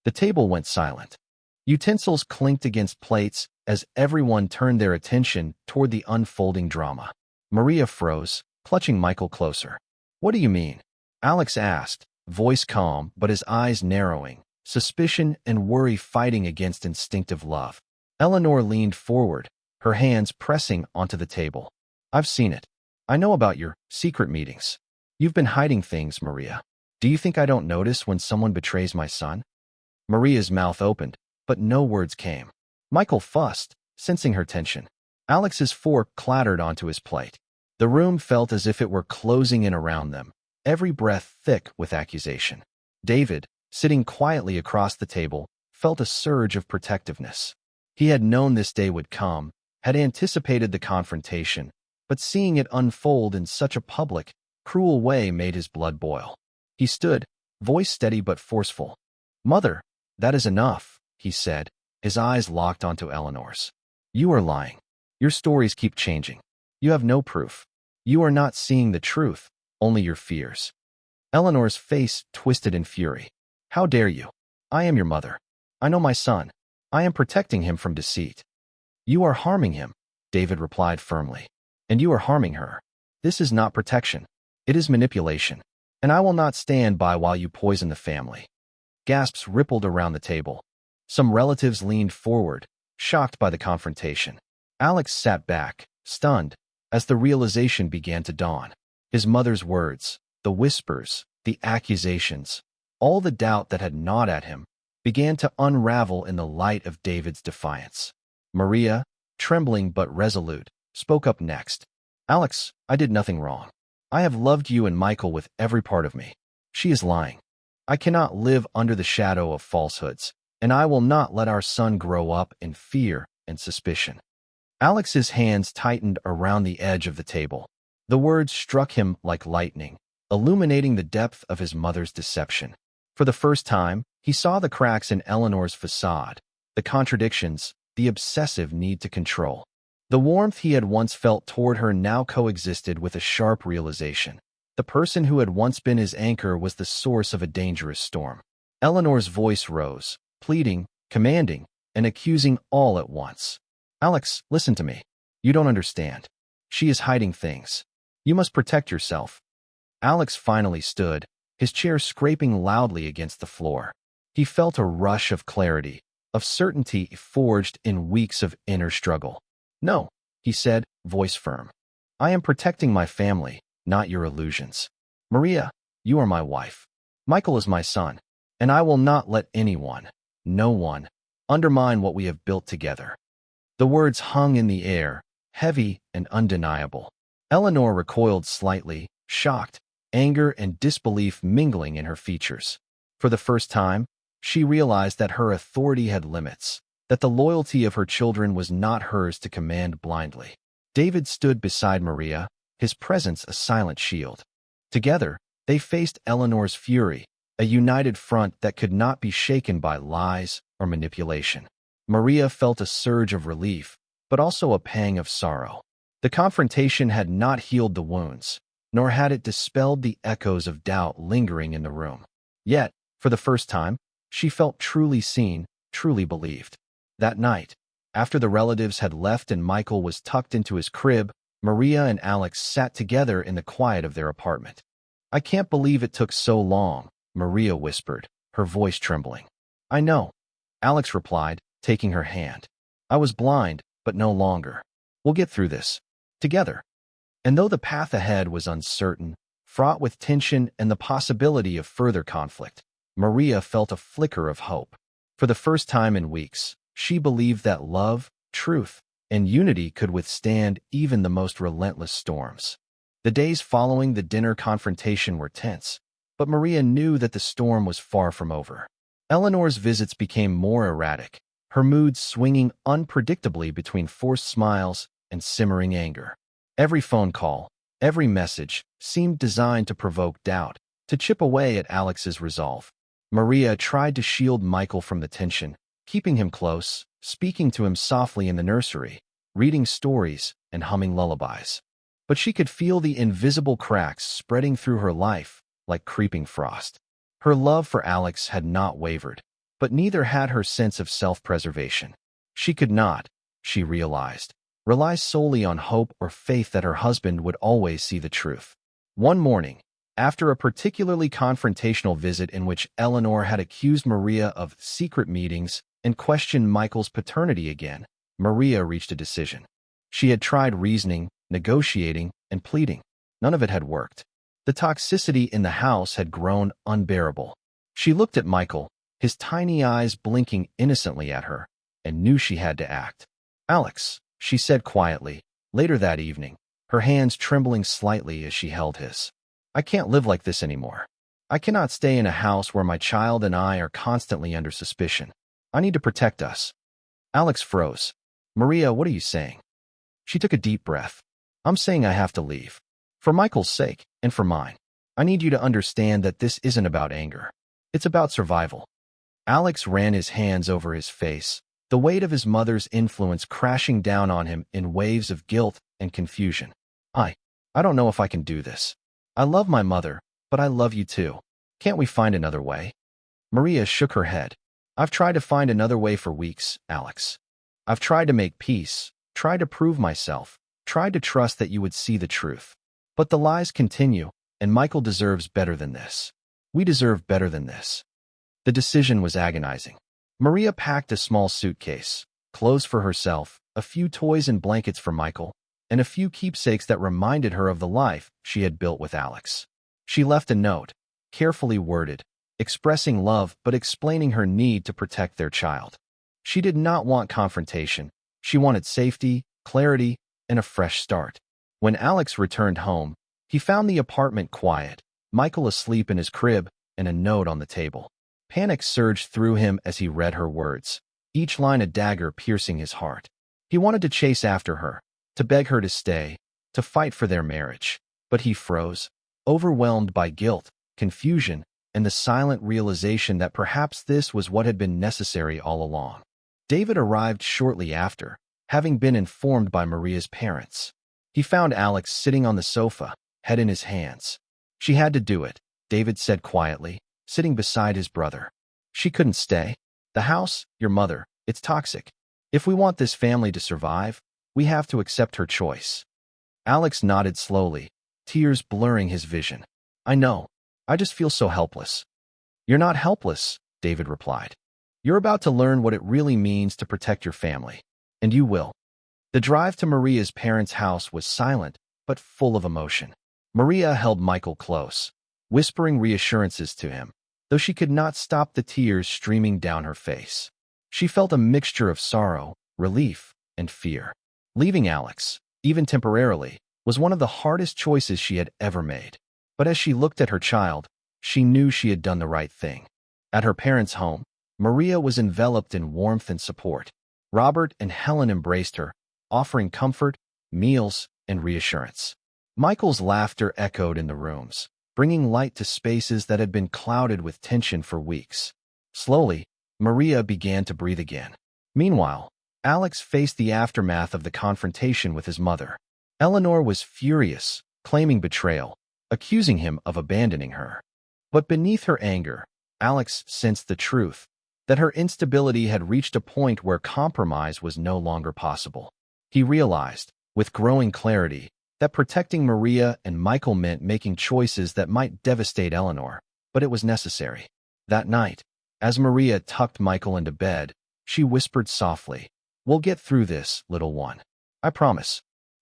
The table went silent. Utensils clinked against plates as everyone turned their attention toward the unfolding drama. Maria froze, clutching Michael closer. "What do you mean?" Alex asked, voice calm but his eyes narrowing, suspicion and worry fighting against instinctive love. Eleanor leaned forward, her hands pressing onto the table. "I've seen it. I know about your secret meetings. You've been hiding things, Maria. Do you think I don't notice when someone betrays my son?" Maria's mouth opened, but no words came. Michael fussed, sensing her tension. Alex's fork clattered onto his plate. The room felt as if it were closing in around them, every breath thick with accusation. David, sitting quietly across the table, felt a surge of protectiveness. He had known this day would come, had anticipated the confrontation, but seeing it unfold in such a public, cruel way made his blood boil. He stood, voice steady but forceful. "Mother, that is enough," he said, his eyes locked onto Eleanor's. "You are lying. Your stories keep changing. You have no proof. You are not seeing the truth, only your fears." Eleanor's face twisted in fury. "How dare you? I am your mother. I know my son. I am protecting him from deceit." "You are harming him," David replied firmly. "And you are harming her. This is not protection. It is manipulation. And I will not stand by while you poison the family." Gasps rippled around the table. Some relatives leaned forward, shocked by the confrontation. Alex sat back, stunned, as the realization began to dawn. His mother's words, the whispers, the accusations, all the doubt that had gnawed at him, began to unravel in the light of David's defiance. Maria, trembling but resolute, spoke up next. "Alex, I did nothing wrong. I have loved you and Michael with every part of me. She is lying. I cannot live under the shadow of falsehoods, and I will not let our son grow up in fear and suspicion." Alex's hands tightened around the edge of the table. The words struck him like lightning, illuminating the depth of his mother's deception. For the first time, he saw the cracks in Eleanor's facade, the contradictions, the obsessive need to control. The warmth he had once felt toward her now coexisted with a sharp realization. The person who had once been his anchor was the source of a dangerous storm. Eleanor's voice rose, pleading, commanding, and accusing all at once. "Alex, listen to me. You don't understand. She is hiding things. You must protect yourself." Alex finally stood, his chair scraping loudly against the floor. He felt a rush of clarity, of certainty forged in weeks of inner struggle. "No," he said, voice firm. "I am protecting my family, not your illusions. Maria, you are my wife. Michael is my son, and I will not let anyone, no one, undermine what we have built together." The words hung in the air, heavy and undeniable. Eleanor recoiled slightly, shocked, anger and disbelief mingling in her features. For the first time, she realized that her authority had limits, that the loyalty of her children was not hers to command blindly. David stood beside Maria, his presence a silent shield. Together, they faced Eleanor's fury, a united front that could not be shaken by lies or manipulation. Maria felt a surge of relief, but also a pang of sorrow. The confrontation had not healed the wounds, nor had it dispelled the echoes of doubt lingering in the room. Yet, for the first time, she felt truly seen, truly believed. That night, after the relatives had left and Michael was tucked into his crib, Maria and Alex sat together in the quiet of their apartment. "I can't believe it took so long," Maria whispered, her voice trembling. "I know," Alex replied, taking her hand. "I was blind, but no longer. We'll get through this. Together." And though the path ahead was uncertain, fraught with tension and the possibility of further conflict, Maria felt a flicker of hope. For the first time in weeks, she believed that love, truth, and unity could withstand even the most relentless storms. The days following the dinner confrontation were tense, but Maria knew that the storm was far from over. Eleanor's visits became more erratic, her mood swinging unpredictably between forced smiles and simmering anger. Every phone call, every message seemed designed to provoke doubt, to chip away at Alex's resolve. Maria tried to shield Michael from the tension, keeping him close, speaking to him softly in the nursery, reading stories, and humming lullabies. But she could feel the invisible cracks spreading through her life like creeping frost. Her love for Alex had not wavered, but neither had her sense of self-preservation. She could not, she realized, rely solely on hope or faith that her husband would always see the truth. One morning, after a particularly confrontational visit in which Eleanor had accused Maria of secret meetings and questioned Michael's paternity again, Maria reached a decision. She had tried reasoning, negotiating, and pleading. None of it had worked. The toxicity in the house had grown unbearable. She looked at Michael, his tiny eyes blinking innocently at her, and knew she had to act. "Alex," she said quietly, later that evening, her hands trembling slightly as she held his. "I can't live like this anymore. I cannot stay in a house where my child and I are constantly under suspicion. I need to protect us." Alex froze. "Maria, what are you saying?" She took a deep breath. "I'm saying I have to leave. For Michael's sake, and for mine. I need you to understand that this isn't about anger. It's about survival." Alex ran his hands over his face, the weight of his mother's influence crashing down on him in waves of guilt and confusion. I don't know if I can do this. I love my mother, but I love you too. Can't we find another way?" Maria shook her head. "I've tried to find another way for weeks, Alex. I've tried to make peace, tried to prove myself, tried to trust that you would see the truth. But the lies continue, and Michael deserves better than this. We deserve better than this." The decision was agonizing. Maria packed a small suitcase, clothes for herself, a few toys and blankets for Michael, and a few keepsakes that reminded her of the life she had built with Alex. She left a note, carefully worded, expressing love but explaining her need to protect their child. She did not want confrontation. She wanted safety, clarity, and a fresh start. When Alex returned home, he found the apartment quiet, Michael asleep in his crib, and a note on the table. Panic surged through him as he read her words, each line a dagger piercing his heart. He wanted to chase after her, to beg her to stay, to fight for their marriage. But he froze, overwhelmed by guilt, confusion, and the silent realization that perhaps this was what had been necessary all along. David arrived shortly after, having been informed by Maria's parents. He found Alex sitting on the sofa, head in his hands. "She had to do it," David said quietly, sitting beside his brother. "She couldn't stay. The house, your mother, it's toxic. If we want this family to survive, we have to accept her choice." Alex nodded slowly, tears blurring his vision. "I know. I just feel so helpless." "You're not helpless," David replied. "You're about to learn what it really means to protect your family. And you will." The drive to Maria's parents' house was silent, but full of emotion. Maria held Michael close, whispering reassurances to him, though she could not stop the tears streaming down her face. She felt a mixture of sorrow, relief, and fear. Leaving Alex, even temporarily, was one of the hardest choices she had ever made. But as she looked at her child, she knew she had done the right thing. At her parents' home, Maria was enveloped in warmth and support. Robert and Helen embraced her, offering comfort, meals, and reassurance. Michael's laughter echoed in the rooms, bringing light to spaces that had been clouded with tension for weeks. Slowly, Maria began to breathe again. Meanwhile, Alex faced the aftermath of the confrontation with his mother. Eleanor was furious, claiming betrayal, accusing him of abandoning her. But beneath her anger, Alex sensed the truth, that her instability had reached a point where compromise was no longer possible. He realized, with growing clarity, that protecting Maria and Michael meant making choices that might devastate Eleanor, but it was necessary. That night, as Maria tucked Michael into bed, she whispered softly, "We'll get through this, little one. I promise."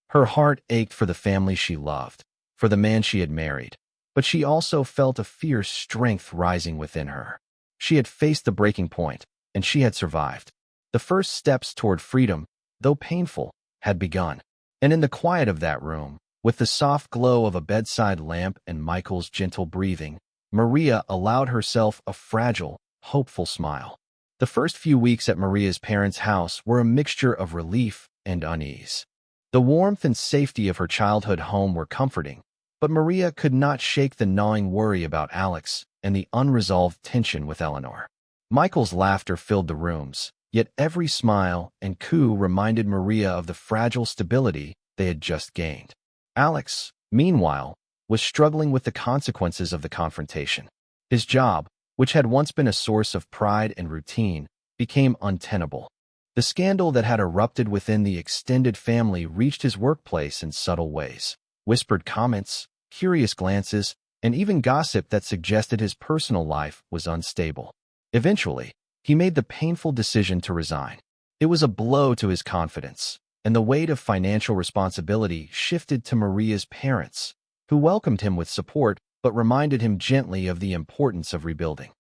Her heart ached for the family she loved, for the man she had married, but she also felt a fierce strength rising within her. She had faced the breaking point, and she had survived. The first steps toward freedom, though painful, had begun. And in the quiet of that room, with the soft glow of a bedside lamp and Michael's gentle breathing, Maria allowed herself a fragile, hopeful smile. The first few weeks at Maria's parents' house were a mixture of relief and unease. The warmth and safety of her childhood home were comforting, but Maria could not shake the gnawing worry about Alex and the unresolved tension with Eleanor. Michael's laughter filled the rooms, yet every smile and coo reminded Maria of the fragile stability they had just gained. Alex, meanwhile, was struggling with the consequences of the confrontation. His job, which had once been a source of pride and routine, became untenable. The scandal that had erupted within the extended family reached his workplace in subtle ways. Whispered comments, curious glances, and even gossip that suggested his personal life was unstable. Eventually, he made the painful decision to resign. It was a blow to his confidence, and the weight of financial responsibility shifted to Maria's parents, who welcomed him with support but reminded him gently of the importance of rebuilding.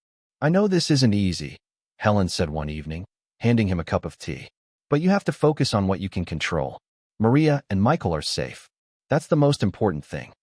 "I know this isn't easy," Helen said one evening, handing him a cup of tea. "But you have to focus on what you can control. Maria and Michael are safe. That's the most important thing."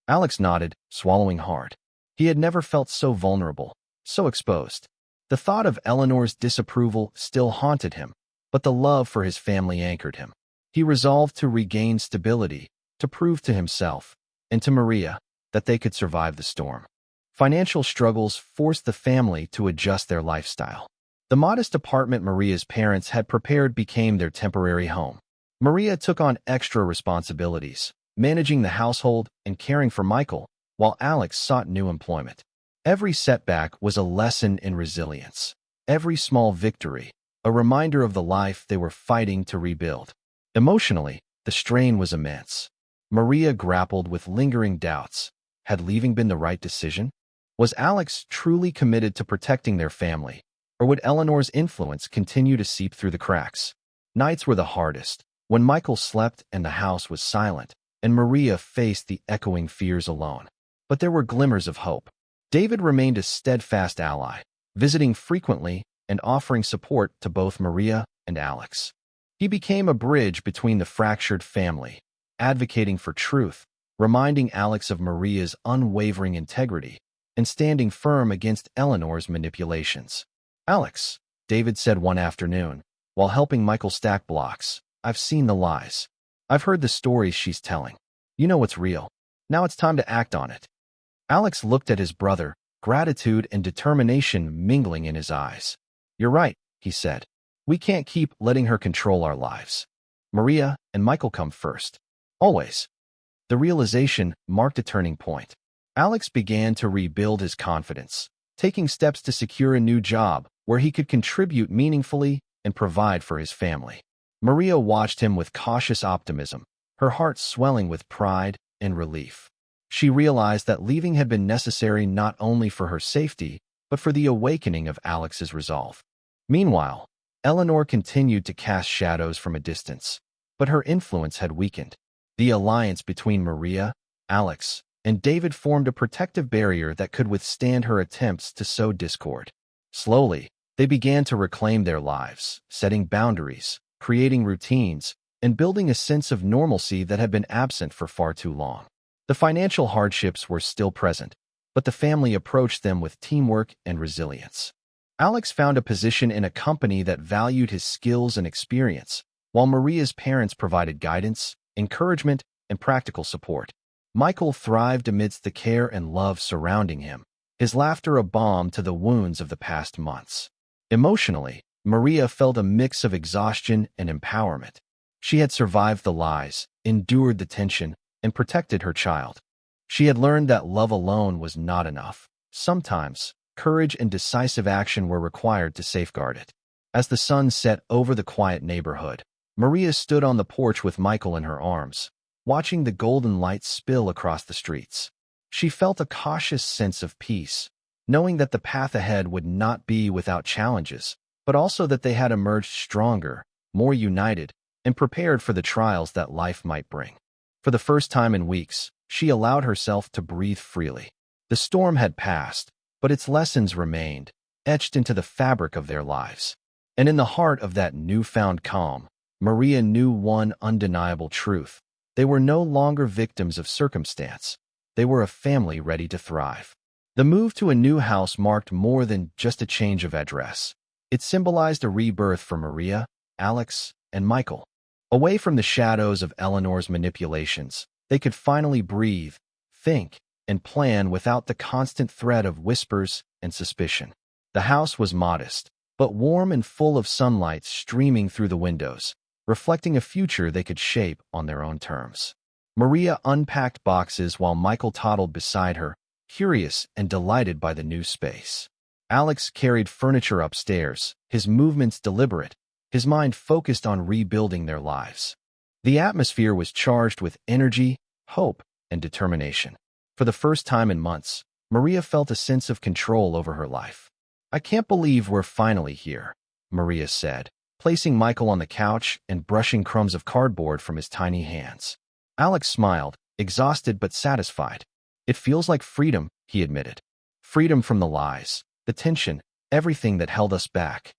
Alex nodded, swallowing hard. He had never felt so vulnerable, so exposed. The thought of Eleanor's disapproval still haunted him, but the love for his family anchored him. He resolved to regain stability, to prove to himself, and to Maria, that they could survive the storm. Financial struggles forced the family to adjust their lifestyle. The modest apartment Maria's parents had prepared became their temporary home. Maria took on extra responsibilities, managing the household and caring for Michael, while Alex sought new employment. Every setback was a lesson in resilience. Every small victory, a reminder of the life they were fighting to rebuild. Emotionally, the strain was immense. Maria grappled with lingering doubts. Had leaving been the right decision? Was Alex truly committed to protecting their family, or would Eleanor's influence continue to seep through the cracks? Nights were the hardest, when Michael slept and the house was silent, and Maria faced the echoing fears alone. But there were glimmers of hope. David remained a steadfast ally, visiting frequently and offering support to both Maria and Alex. He became a bridge between the fractured family, advocating for truth, reminding Alex of Maria's unwavering integrity, and standing firm against Eleanor's manipulations. "Alex," David said one afternoon, while helping Michael stack blocks, "I've seen the lies. I've heard the stories she's telling. You know what's real. Now it's time to act on it." Alex looked at his brother, gratitude and determination mingling in his eyes. "You're right," he said. "We can't keep letting her control our lives. Maria and Michael come first. Always." The realization marked a turning point. Alex began to rebuild his confidence, taking steps to secure a new job where he could contribute meaningfully and provide for his family. Maria watched him with cautious optimism, her heart swelling with pride and relief. She realized that leaving had been necessary not only for her safety, but for the awakening of Alex's resolve. Meanwhile, Eleanor continued to cast shadows from a distance, but her influence had weakened. The alliance between Maria, Alex, and David formed a protective barrier that could withstand her attempts to sow discord. Slowly, they began to reclaim their lives, setting boundaries, creating routines, and building a sense of normalcy that had been absent for far too long. The financial hardships were still present, but the family approached them with teamwork and resilience. Alex found a position in a company that valued his skills and experience, while Maria's parents provided guidance, encouragement, and practical support. Michael thrived amidst the care and love surrounding him, his laughter a balm to the wounds of the past months. Emotionally, Maria felt a mix of exhaustion and empowerment. She had survived the lies, endured the tension, and protected her child. She had learned that love alone was not enough. Sometimes, courage and decisive action were required to safeguard it. As the sun set over the quiet neighborhood, Maria stood on the porch with Michael in her arms, watching the golden light spill across the streets. She felt a cautious sense of peace, knowing that the path ahead would not be without challenges, but also that they had emerged stronger, more united, and prepared for the trials that life might bring. For the first time in weeks, she allowed herself to breathe freely. The storm had passed, but its lessons remained, etched into the fabric of their lives. And in the heart of that newfound calm, Maria knew one undeniable truth. They were no longer victims of circumstance. They were a family ready to thrive. The move to a new house marked more than just a change of address. It symbolized a rebirth for Maria, Alex, and Michael. Away from the shadows of Eleanor's manipulations, they could finally breathe, think, and plan without the constant threat of whispers and suspicion. The house was modest, but warm and full of sunlight streaming through the windows, reflecting a future they could shape on their own terms. Maria unpacked boxes while Michael toddled beside her, curious and delighted by the new space. Alex carried furniture upstairs, his movements deliberate, his mind focused on rebuilding their lives. The atmosphere was charged with energy, hope, and determination. For the first time in months, Maria felt a sense of control over her life. "I can't believe we're finally here," Maria said, placing Michael on the couch and brushing crumbs of cardboard from his tiny hands. Alex smiled, exhausted but satisfied. "It feels like freedom," he admitted. "Freedom from the lies, the tension, everything that held us back."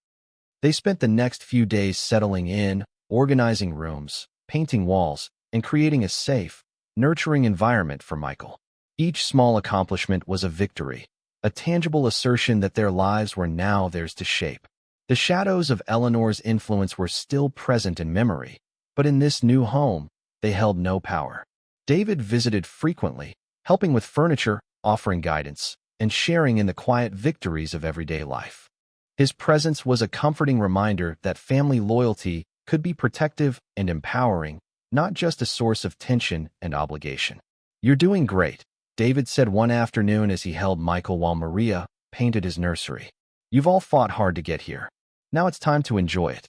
They spent the next few days settling in, organizing rooms, painting walls, and creating a safe, nurturing environment for Michael. Each small accomplishment was a victory, a tangible assertion that their lives were now theirs to shape. The shadows of Eleanor's influence were still present in memory, but in this new home, they held no power. David visited frequently, helping with furniture, offering guidance, and sharing in the quiet victories of everyday life. His presence was a comforting reminder that family loyalty could be protective and empowering, not just a source of tension and obligation. "You're doing great," David said one afternoon as he held Michael while Maria painted his nursery. "You've all fought hard to get here. Now it's time to enjoy it."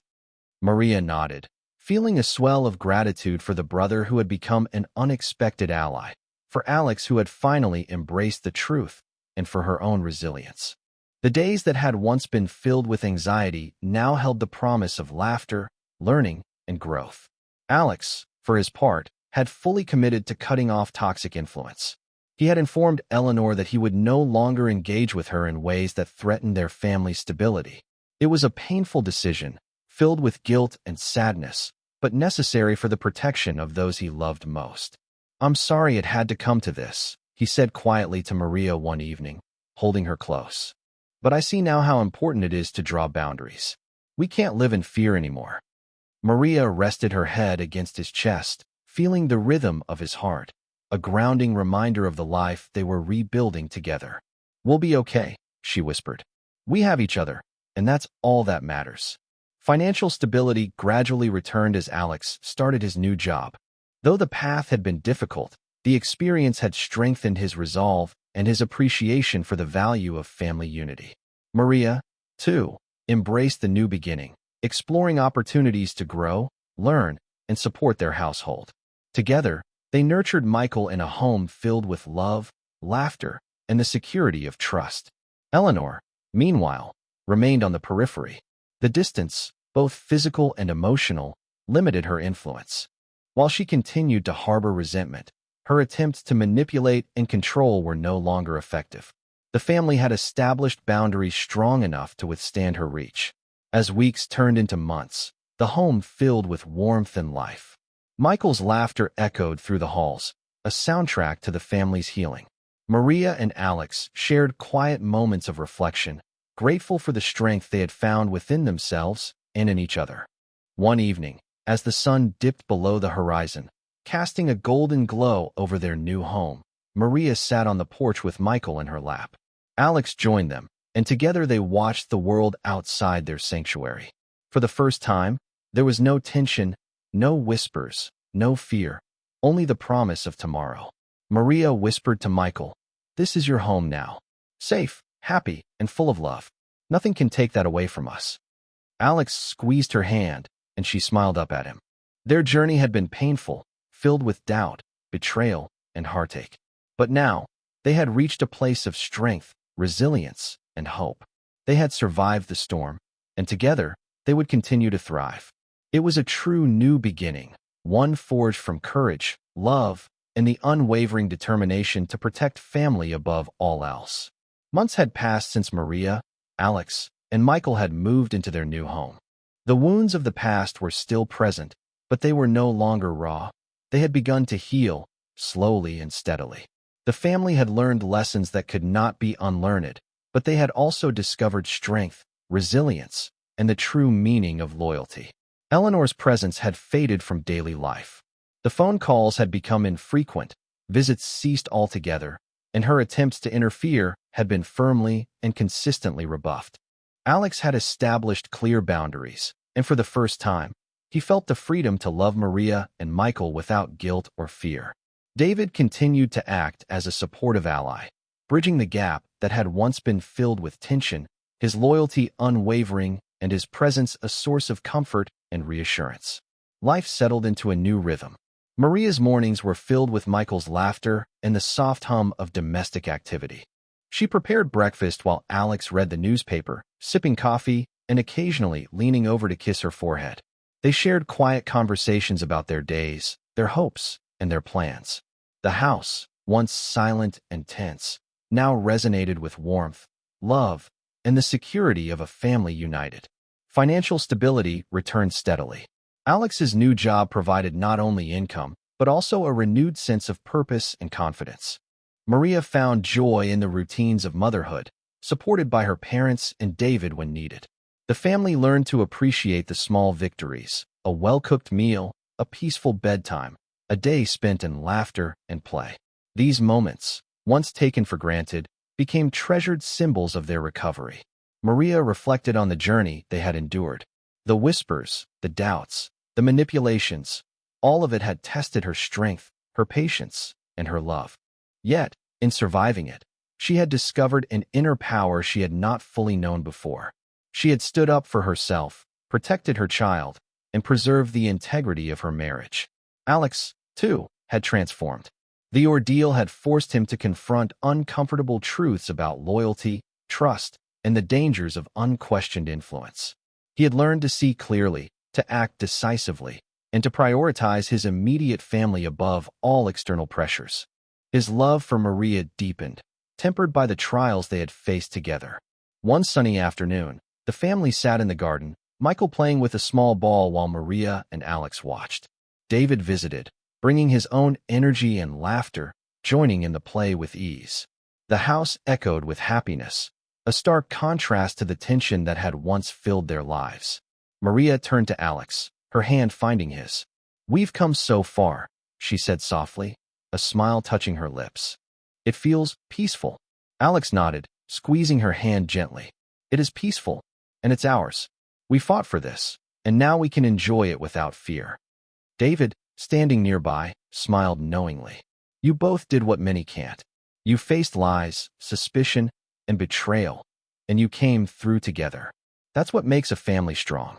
Maria nodded, feeling a swell of gratitude for the brother who had become an unexpected ally, for Alex who had finally embraced the truth, and for her own resilience. The days that had once been filled with anxiety now held the promise of laughter, learning, and growth. Alex, for his part, had fully committed to cutting off toxic influence. He had informed Eleanor that he would no longer engage with her in ways that threatened their family's stability. It was a painful decision, filled with guilt and sadness, but necessary for the protection of those he loved most. "I'm sorry it had to come to this," he said quietly to Maria one evening, holding her close. "But I see now how important it is to draw boundaries. We can't live in fear anymore." Maria rested her head against his chest, feeling the rhythm of his heart, a grounding reminder of the life they were rebuilding together. "We'll be okay," she whispered. "We have each other, and that's all that matters." Financial stability gradually returned as Alex started his new job. Though the path had been difficult, the experience had strengthened his resolve and his appreciation for the value of family unity. Maria, too, embraced the new beginning, exploring opportunities to grow, learn, and support their household. Together, they nurtured Michael in a home filled with love, laughter, and the security of trust. Eleanor, meanwhile, remained on the periphery. The distance, both physical and emotional, limited her influence. While she continued to harbor resentment, her attempts to manipulate and control were no longer effective. The family had established boundaries strong enough to withstand her reach. As weeks turned into months, the home filled with warmth and life. Michael's laughter echoed through the halls, a soundtrack to the family's healing. Maria and Alex shared quiet moments of reflection, grateful for the strength they had found within themselves and in each other. One evening, as the sun dipped below the horizon, casting a golden glow over their new home, Maria sat on the porch with Michael in her lap. Alex joined them, and together they watched the world outside their sanctuary. For the first time, there was no tension, no whispers, no fear, only the promise of tomorrow. Maria whispered to Michael, "This is your home now. Safe, happy, and full of love. Nothing can take that away from us." Alex squeezed her hand, and she smiled up at him. Their journey had been painful, filled with doubt, betrayal, and heartache. But now, they had reached a place of strength, resilience, and hope. They had survived the storm, and together, they would continue to thrive. It was a true new beginning, one forged from courage, love, and the unwavering determination to protect family above all else. Months had passed since Maria, Alex, and Michael had moved into their new home. The wounds of the past were still present, but they were no longer raw. They had begun to heal, slowly and steadily. The family had learned lessons that could not be unlearned, but they had also discovered strength, resilience, and the true meaning of loyalty. Eleanor's presence had faded from daily life. The phone calls had become infrequent, visits ceased altogether, and her attempts to interfere had been firmly and consistently rebuffed. Alex had established clear boundaries, and for the first time, he felt the freedom to love Maria and Michael without guilt or fear. David continued to act as a supportive ally, bridging the gap that had once been filled with tension, his loyalty unwavering and his presence a source of comfort and reassurance. Life settled into a new rhythm. Maria's mornings were filled with Michael's laughter and the soft hum of domestic activity. She prepared breakfast while Alex read the newspaper, sipping coffee and occasionally leaning over to kiss her forehead. They shared quiet conversations about their days, their hopes, and their plans. The house, once silent and tense, now resonated with warmth, love, and the security of a family united. Financial stability returned steadily. Alex's new job provided not only income, but also a renewed sense of purpose and confidence. Maria found joy in the routines of motherhood, supported by her parents and David when needed. The family learned to appreciate the small victories, a well-cooked meal, a peaceful bedtime, a day spent in laughter and play. These moments, once taken for granted, became treasured symbols of their recovery. Maria reflected on the journey they had endured. The whispers, the doubts, the manipulations, all of it had tested her strength, her patience, and her love. Yet, in surviving it, she had discovered an inner power she had not fully known before. She had stood up for herself, protected her child, and preserved the integrity of her marriage. Alex, too, had transformed. The ordeal had forced him to confront uncomfortable truths about loyalty, trust, and the dangers of unquestioned influence. He had learned to see clearly, to act decisively, and to prioritize his immediate family above all external pressures. His love for Maria deepened, tempered by the trials they had faced together. One sunny afternoon, the family sat in the garden, Michael playing with a small ball while Maria and Alex watched. David visited, bringing his own energy and laughter, joining in the play with ease. The house echoed with happiness, a stark contrast to the tension that had once filled their lives. Maria turned to Alex, her hand finding his. "We've come so far," she said softly, a smile touching her lips. "It feels peaceful." Alex nodded, squeezing her hand gently. "It is peaceful, and it's ours. We fought for this, and now we can enjoy it without fear." David, standing nearby, smiled knowingly. "You both did what many can't. You faced lies, suspicion, and betrayal, and you came through together. That's what makes a family strong."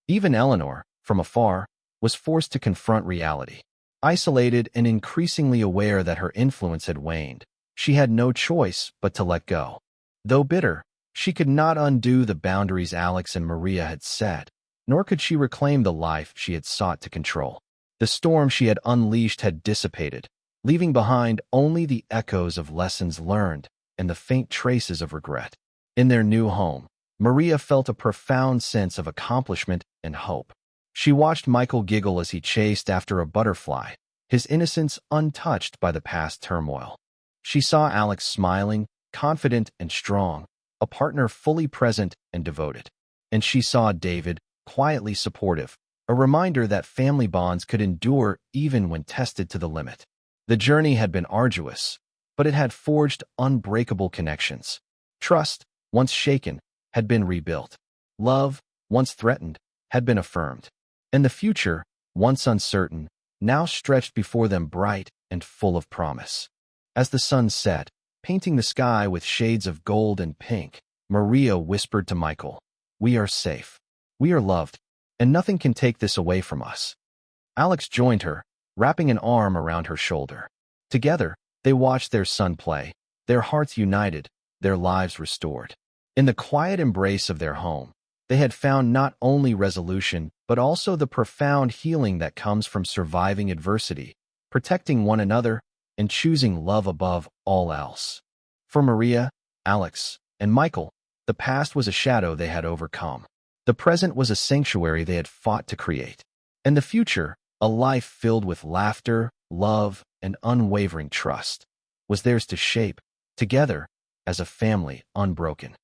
Even Eleanor, from afar, was forced to confront reality. Isolated and increasingly aware that her influence had waned, she had no choice but to let go. Though bitter, she could not undo the boundaries Alex and Maria had set, nor could she reclaim the life she had sought to control. The storm she had unleashed had dissipated, leaving behind only the echoes of lessons learned and the faint traces of regret. In their new home, Maria felt a profound sense of accomplishment and hope. She watched Michael giggle as he chased after a butterfly, his innocence untouched by the past turmoil. She saw Alex smiling, confident and strong, a partner fully present and devoted. And she saw David, quietly supportive, a reminder that family bonds could endure even when tested to the limit. The journey had been arduous, but it had forged unbreakable connections. Trust, once shaken, had been rebuilt. Love, once threatened, had been affirmed. And the future, once uncertain, now stretched before them bright and full of promise. As the sun set, painting the sky with shades of gold and pink, Maria whispered to Michael, "We are safe. We are loved, and nothing can take this away from us." Alex joined her, wrapping an arm around her shoulder. Together, they watched their son play, their hearts united, their lives restored. In the quiet embrace of their home, they had found not only resolution, but also the profound healing that comes from surviving adversity, protecting one another, and choosing love above all else. For Maria, Alex, and Michael, the past was a shadow they had overcome. The present was a sanctuary they had fought to create. And the future, a life filled with laughter, love, and unwavering trust, was theirs to shape, together, as a family unbroken.